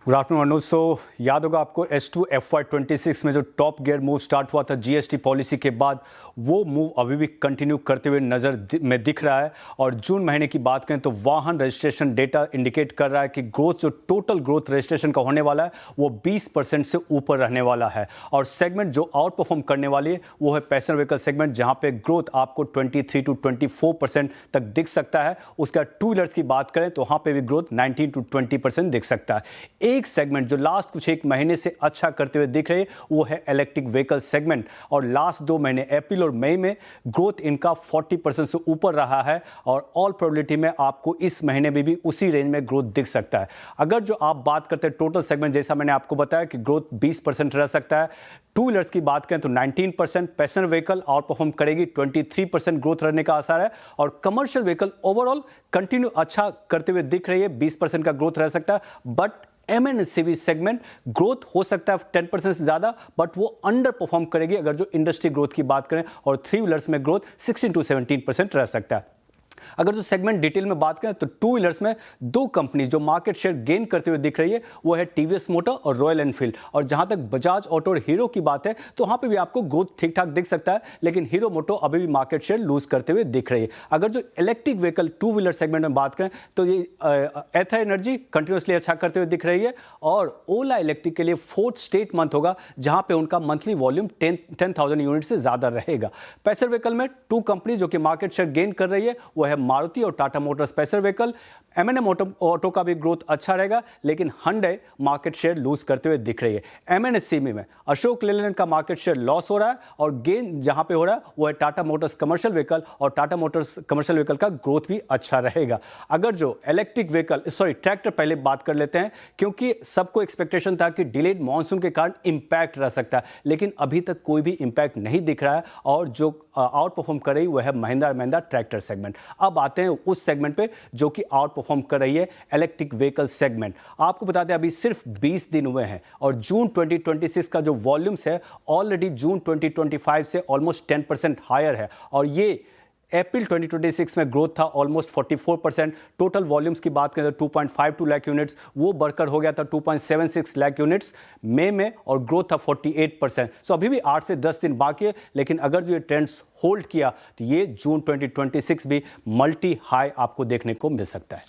Good afternoon अनुज। याद होगा आपको H2 FY26 में जो टॉप गियर मूव स्टार्ट हुआ था जीएसटी पॉलिसी के बाद, वो मूव अभी भी कंटिन्यू करते हुए नज़र में दिख रहा है। और जून महीने की बात करें तो वाहन रजिस्ट्रेशन डेटा इंडिकेट कर रहा है कि ग्रोथ, जो टोटल ग्रोथ रजिस्ट्रेशन का होने वाला है वो 20% से ऊपर रहने वाला है। और सेगमेंट जो आउट परफॉर्म करने वाली है वो है पैसेंजर व्हीकल सेगमेंट, जहाँ पे ग्रोथ आपको 23 to 24% तक दिख सकता है। उसका टू व्हीलर्स की बात करें तो वहाँ पे भी ग्रोथ 19 to 20% दिख सकता है। एक सेगमेंट जो लास्ट कुछ एक महीने से अच्छा करते हुए दिख रहे हैं वो है इलेक्ट्रिक व्हीकल सेगमेंट। और लास्ट 2 महीने अप्रैल और मई में ग्रोथ इनका 40% से ऊपर रहा है। और ऑल प्रोबेबिलिटी में आपको इस महीने में भी उसी रेंज में ग्रोथ दिख सकता है। अगर जो आप बात करते हैं टोटल सेगमेंट, जैसा मैंने आपको बताया कि ग्रोथ 20% रह सकता है। टू व्हीलर्स की बात करें तो 19%, पैसेंजर व्हीकल आउट परफॉर्म करेगी, 23% ग्रोथ रहने का आसार है। और कमर्शियल व्हीकल ओवरऑल कंटिन्यू अच्छा करते हुए दिख रही है, 20% का ग्रोथ रह सकता है। बट MNCV सेगमेंट ग्रोथ हो सकता है 10% से ज़्यादा, बट वो अंडर परफॉर्म करेगी अगर जो इंडस्ट्री ग्रोथ की बात करें। और थ्री व्हीलर्स में ग्रोथ 16 to 17% रह सकता है। अगर जो सेगमेंट डिटेल में बात करें तो टू व्हीलर्स में 2 कंपनीज जो मार्केट शेयर गेन करते हुए दिख रही है वो है टीवीएस मोटर और रॉयल एनफील्ड। और जहां तक बजाज ऑटो और हीरो की बात है तो वहां पे भी आपको ग्रोथ ठीक ठाक दिख सकता है, लेकिन हीरो मोटो अभी भी मार्केट शेयर लूज करते हुए दिख रही है। अगर जो electric vehicle two wheeler segment में बात करें तो ये एथा एनर्जी कंटिन्यूसली अच्छा करते हुए दिख रही है। और ओला इलेक्ट्रिक के लिए 4th स्ट्रेट मंथ होगा जहां पे उनका मंथली वॉल्यूम 10,000 यूनिट से ज्यादा रहेगा। पैसेंजर व्हीकल में 2 कंपनी जो कि मार्केट शेयर गेन कर रही है वो है मारुति और Tata Motors passenger vehicle. M&M auto का भी ग्रोथ अच्छा रहेगा, लेकिन Hyundai मार्केट शेयर लूज करते हुए दिख रही है। MNCV में अशोक लेलैंड का मार्केट शेयर लॉस हो रहा है और गेन जहां पे हो रहा है वो है टाटा मोटर्स कमर्शियल व्हीकल। और टाटा मोटर्स कमर्शियल व्हीकल का ग्रोथ भी अच्छा रहेगा। अगर जो इलेक्ट्रिक व्हीकल ट्रैक्टर पहले बात कर लेते हैं, क्योंकि सबको एक्सपेक्टेशन था कि डिलेड मानसून के कारण इंपैक्ट रह सकता है, लेकिन अभी तक कोई भी इंपैक्ट नहीं दिख रहा है। और जो आउट परफॉर्म कर रही वो है Mahindra and Mahindra tractor segment. अब आते हैं उस सेगमेंट पे जो कि आउट परफॉर्म कर रही है, इलेक्ट्रिक व्हीकल सेगमेंट। आपको बता दें अभी सिर्फ 20 दिन हुए हैं और जून 2026 का जो वॉल्यूम्स है ऑलरेडी जून 2025 से ऑलमोस्ट 10% हायर है। और ये अप्रैल 2026 में ग्रोथ था ऑलमोस्ट 44%। टोटल वॉल्यूम्स की बात करें तो 2.52 लाख यूनिट्स, वो बढ़कर हो गया था 2.76 लाख यूनिट्स मई में, और ग्रोथ था 48%। सो अभी भी 8 से 10 दिन बाकी है, लेकिन अगर जो ये ट्रेंड्स होल्ड किया तो ये जून 2026 भी मल्टी हाई आपको देखने को मिल सकता है।